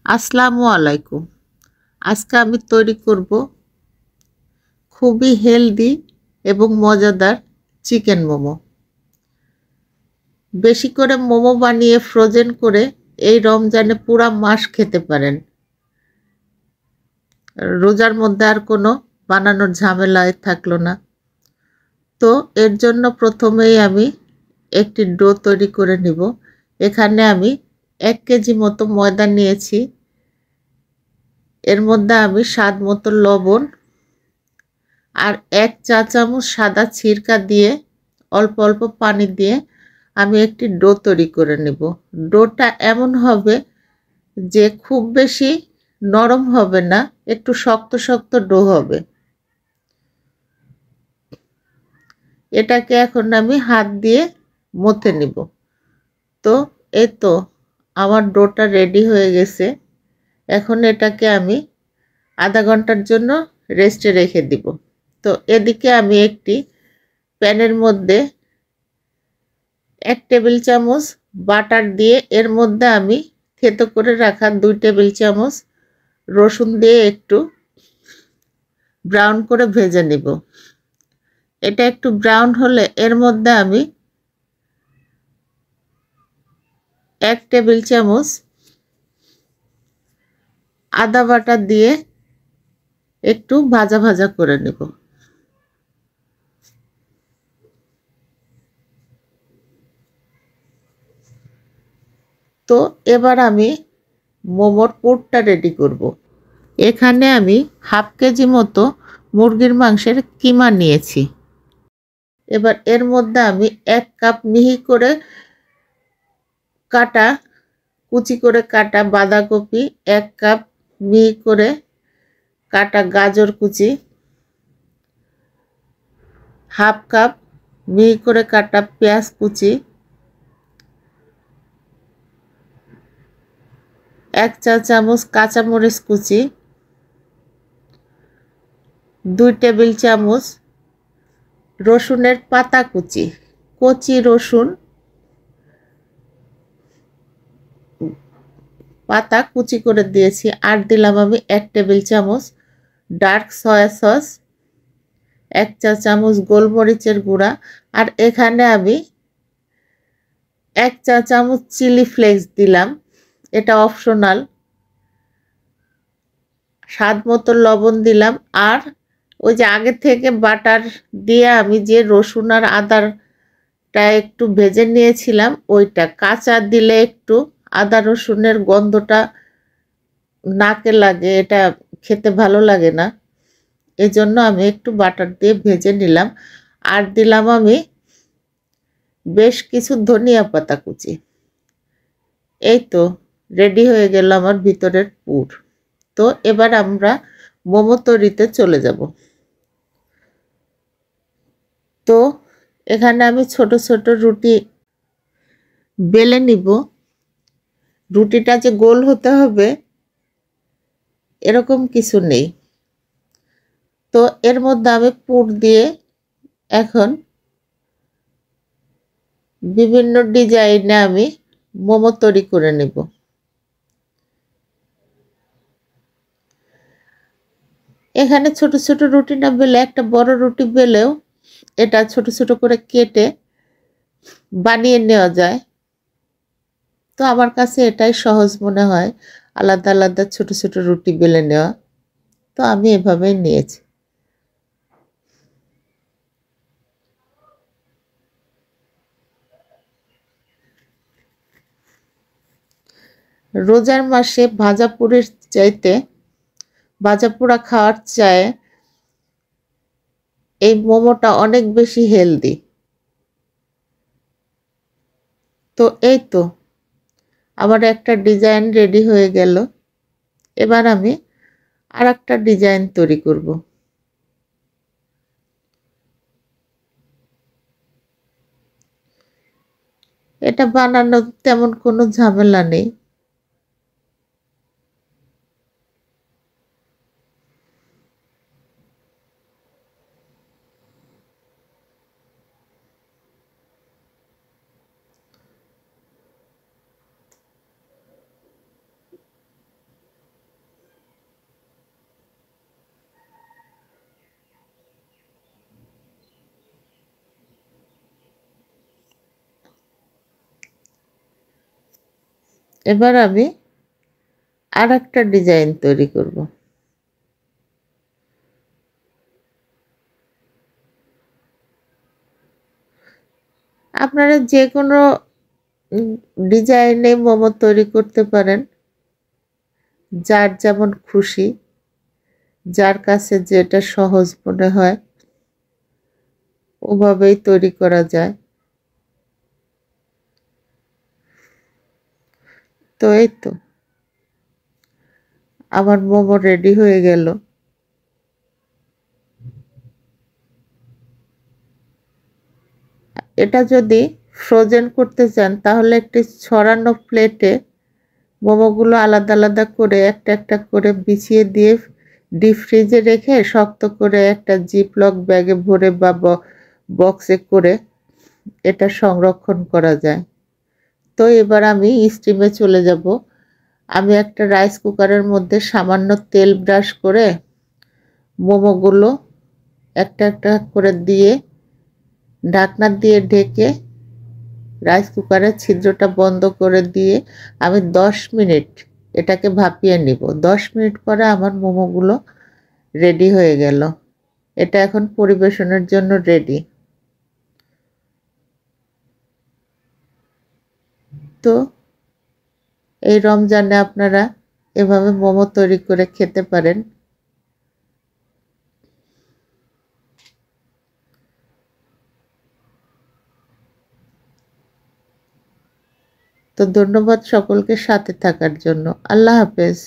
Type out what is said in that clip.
আসসালামু আলাইকুম। আজকে আমি তৈরি করব খুবই হেলদি এবং মজাদার চিকেন মোমো। বেশি করে মোমো বানিয়ে ফ্রোজেন করে এই রমজানে পুরা মাস খেতে পারেন। রোজার মধ্যে আর কোনো বানানোর ঝামেলায় থাকলো না। তো এর জন্য প্রথমেই আমি একটি ডো তৈরি করে নিব। এখানে আমি 1 কেজি মতো ময়দা নিয়েছি। এর মধ্যে আমি স্বাদ মতো লবণ আর 1 চা চামচ সাদা সিরকা দিয়ে অল্প অল্প পানি দিয়ে আমি একটি ডো তৈরি করে নেব। ডোটা এমন হবে যে খুব বেশি নরম হবে না, একটু শক্ত শক্ত ডো হবে। এটাকে এখন আমি হাত দিয়ে মথে নিব। তো এই তো আমার ডোটা রেডি হয়ে গেছে। এখন এটাকে আমি আধা ঘন্টার জন্য রেস্টে রেখে দিব। তো এদিকে আমি একটি প্যানের মধ্যে 1 টেবিল চামচ বাটার দিয়ে এর মধ্যে আমি থেতো করে রাখা 2 টেবিল চামচ রসুন দিয়ে একটু ব্রাউন করে ভেজে নিব। এটা একটু ব্রাউন হলে এর মধ্যে আমি 1 টেবিল চামচ আদা বাটা দিয়ে একটু ভাজা ভাজা করে নেব। তো এবার আমি মোমোর পুরটা রেডি করব। এখানে আমি হাফ কেজি মতো মুরগির মাংসের কিমা নিয়েছি। এবার এর মধ্যে আমি 1 কাপ মিহি করে কাটা কুচি করে কাটা বাঁধাকপি, 1 কাপ মিহি করে কাটা গাজর কুচি, হাফ কাপ মিহি করে কাটা পেঁয়াজ কুচি, 1 চা চামচ কাঁচামরিচ কুচি, 2 টেবিল চামচ রসুনের পাতা কুচি, কচি রসুন পাতা কুচি করে দিয়েছি। আর দিলাম আমি 1 টেবিল চামচ ডার্ক সয়া সস, 1 চা চামচ গোলমরিচের গুঁড়া, আর এখানে আমি 1 চা চামচ চিলি ফ্লেক্স দিলাম। এটা অপশনাল। স্বাদ মতো লবণ দিলাম। আর ওই যে আগে থেকে বাটার দিয়ে আমি যে রসুন আর আদারটা একটু ভেজে নিয়েছিলাম, ওইটা কাঁচা দিলে একটু আদা রসুনের গন্ধটা নাকে লাগে, এটা খেতে ভালো লাগে না। এজন্য আমি একটু বাটার দিয়ে ভেজে নিলাম। আর দিলাম আমি বেশ কিছু ধনিয়া পাতা কুচি। এই তো রেডি হয়ে গেল আমার ভিতরের পুর। তো এবার আমরা মোমো তৈরিতে চলে যাব। তো এখানে আমি ছোট ছোট রুটি বেলে নিব। রুটিটা যে গোল হতে হবে এরকম কিছু নেই। তো এর মধ্যে আমি পুর দিয়ে এখন বিভিন্ন ডিজাইনে আমি মোমো তৈরি করে নেব। এখানে ছোট ছোট রুটি না বেলে একটা বড় রুটি বেলেও এটা ছোট ছোট করে কেটে বানিয়ে নেওয়া যায়। তো আমার কাছে এটাই সহজ মনে হয়, আলাদা আলাদা ছোট ছোট রুটি বেলে নেওয়া। তো আমি এভাবেই নিয়েছি। রোজার মাসে ভাজা পুরির চাইতে ভাজা পোড়া খাওয়ার চায় এই মোমোটা অনেক বেশি হেলদি। তো এই তো আমার একটা ডিজাইন রেডি হয়ে গেল। এবার আমি আর একটা ডিজাইন তৈরি করব। এটা বানানোর তেমন কোনো ঝামেলা নেই। এবার আমি আর একটা ডিজাইন তৈরি করব। আপনারা যে কোনো ডিজাইনে মোমো তৈরি করতে পারেন, যার যেমন খুশি, যার কাছে যেটা সহজ মনে হয় ওভাবেই তৈরি করা যায়। তো এই তো আমার মোমো রেডি হয়ে গেল। এটা যদি ফ্রোজেন করতে চান তাহলে একটি ছড়ানো প্লেটে মোমোগুলো আলাদা আলাদা করে একটা একটা করে বিছিয়ে দিয়ে ডিপ ফ্রিজে রেখে শক্ত করে একটা জিপলক ব্যাগে ভরে বা বক্সে করে এটা সংরক্ষণ করা যায়। তো এবার আমি স্টিমে চলে যাব। আমি একটা রাইস কুকারের মধ্যে সামান্য তেল ব্রাশ করে মোমোগুলো একটা একটা করে দিয়ে ঢাকনা দিয়ে ঢেকে রাইস কুকারের ছিদ্রটা বন্ধ করে দিয়ে আমি 10 মিনিট এটাকে ভাপিয়ে নিব। 10 মিনিট পরে আমার মোমোগুলো রেডি হয়ে গেল। এটা এখন পরিবেশনের জন্য রেডি। তো এই রমজানে আপনারা এভাবে মোমো তৈরি করে খেতে পারেন। তো ধন্যবাদ সকলকে সাথে থাকার জন্য। আল্লাহ হাফেজ।